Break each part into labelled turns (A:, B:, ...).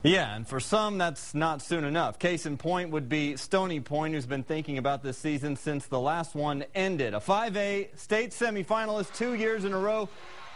A: Yeah, and for some, that's not soon enough. Case in point would be Stony Point, who's been thinking about this season since the last one ended. A 5A state semifinalist 2 years in a row,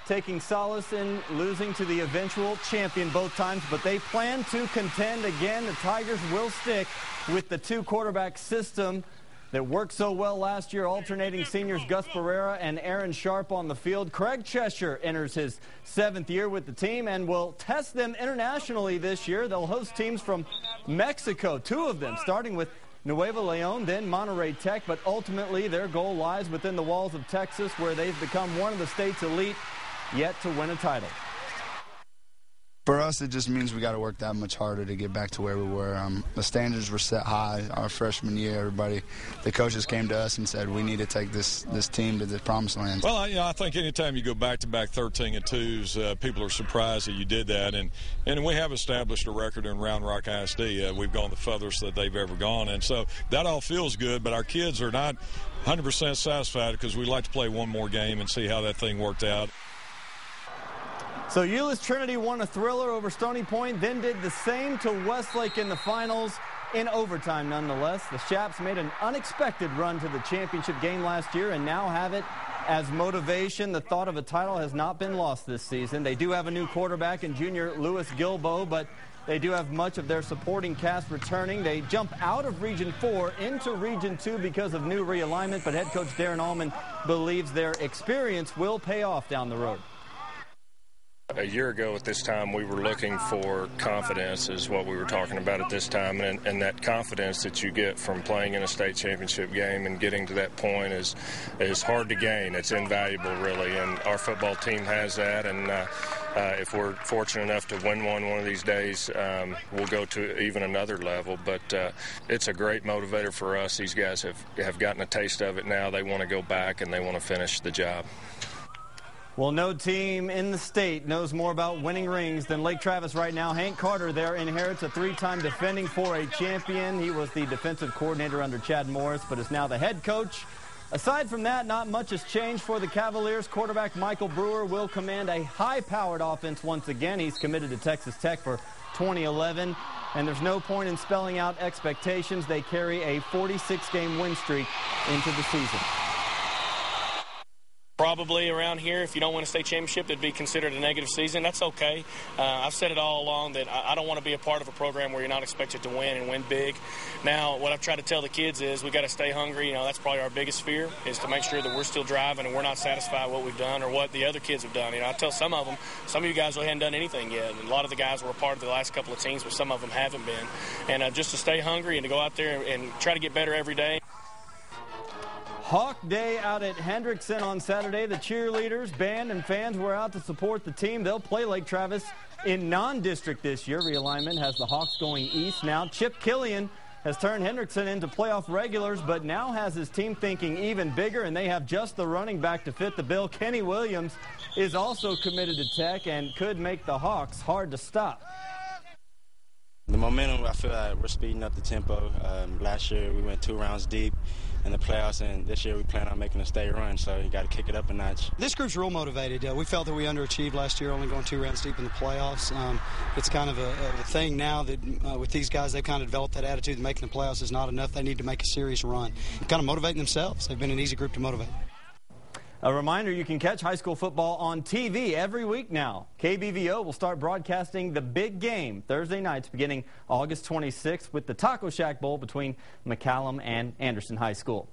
A: taking solace in losing to the eventual champion both times, but they plan to contend again. The Tigers will stick with the two-quarterback system that worked so well last year, alternating seniors Gus Pereira and Aaron Sharp on the field. Craig CHESSHER enters his 7th year with the team and will test them internationally this year. They'll host teams from Mexico, 2 of them, starting with Nuevo Leon, then Monterrey Tech, but ultimately their goal lies within the walls of Texas, where they've become one of the state's elite yet to win a title.
B: For us, it just means we got to work that much harder to get back to where we were. The standards were set high our freshman year. The coaches came to us and said we need to take this team to the promised land.
C: Well, I think anytime you go back-to-back 13-2s, people are surprised that you did that. And we have established a record in Round Rock ISD. We've gone the furthest that they've ever gone. And so that all feels good, but our kids are not 100% satisfied because we'd like to play one more game and see how that thing worked out.
A: So Euless Trinity won a thriller over Stony Point, then did the same to Westlake in the finals in overtime nonetheless. The Chaps made an unexpected run to the championship game last year and now have it as motivation. The thought of a title has not been lost this season. They do have a new quarterback in junior Lewis Gilbo, but they do have much of their supporting cast returning. They jump out of Region 4 into Region 2 because of new realignment, but head coach DARREN ALLMAN believes their experience will pay off down the road.
D: A year ago at this time, we were looking for confidence, is what we were talking about at this time, and that confidence that you get from playing in a state championship game and getting to that point is hard to gain. It's invaluable, really, and our football team has that, and if we're fortunate enough to win one of these days, we'll go to even another level, but it's a great motivator for us. These guys have gotten a taste of it now. They want to go back, and they want to finish the job.
A: Well, no team in the state knows more about winning rings than Lake Travis right now. Hank Carter there inherits a 3-time defending 4A champion. He was the defensive coordinator under Chad Morris, but is now the head coach. Aside from that, not much has changed for the Cavaliers. Quarterback Michael Brewer will command a high-powered offense once again. He's committed to Texas Tech for 2011, and there's no point in spelling out expectations. They carry a 46-game win streak into the season.
E: Probably around here, if you don't win a state championship, it'd be considered a negative season. That's okay. I've said it all along that I don't want to be a part of a program where you're not expected to win and win big. Now, what I've tried to tell the kids is we got to stay hungry. You know, that's probably our biggest fear, is to make sure that we're still driving and we're not satisfied with what we've done or what the other kids have done. You know, I tell some of them, some of you guys hadn't done anything yet. And a lot of the guys were a part of the last couple of teams, but some of them haven't been. And just to stay hungry and to go out there and try to get better every day.
A: Hawk Day out at Hendrickson on Saturday. The cheerleaders, band, and fans were out to support the team. They'll play Lake Travis in non-district this year. Realignment has the Hawks going east now. Chip Killian has turned Hendrickson into playoff regulars, but now has his team thinking even bigger, and they have just the running back to fit the bill. Kenny Williams is also committed to Tech and could make the Hawks hard to stop.
F: The momentum, I feel like we're speeding up the tempo. Last year we went 2 rounds deep in the playoffs, and this year we plan on making a state run, so you got to kick it up a notch.
G: This group's real motivated. We felt that we underachieved last year, only going 2 rounds deep in the playoffs. It's kind of a thing now that with these guys, they've kind of developed that attitude that making the playoffs is not enough. They need to make a serious run. Kind of motivating themselves. They've been an easy group to motivate.
A: A reminder, you can catch high school football on TV every week now. KBVO will start broadcasting the big game Thursday nights beginning August 26th with the Taco Shack Bowl between McCallum and Anderson High School.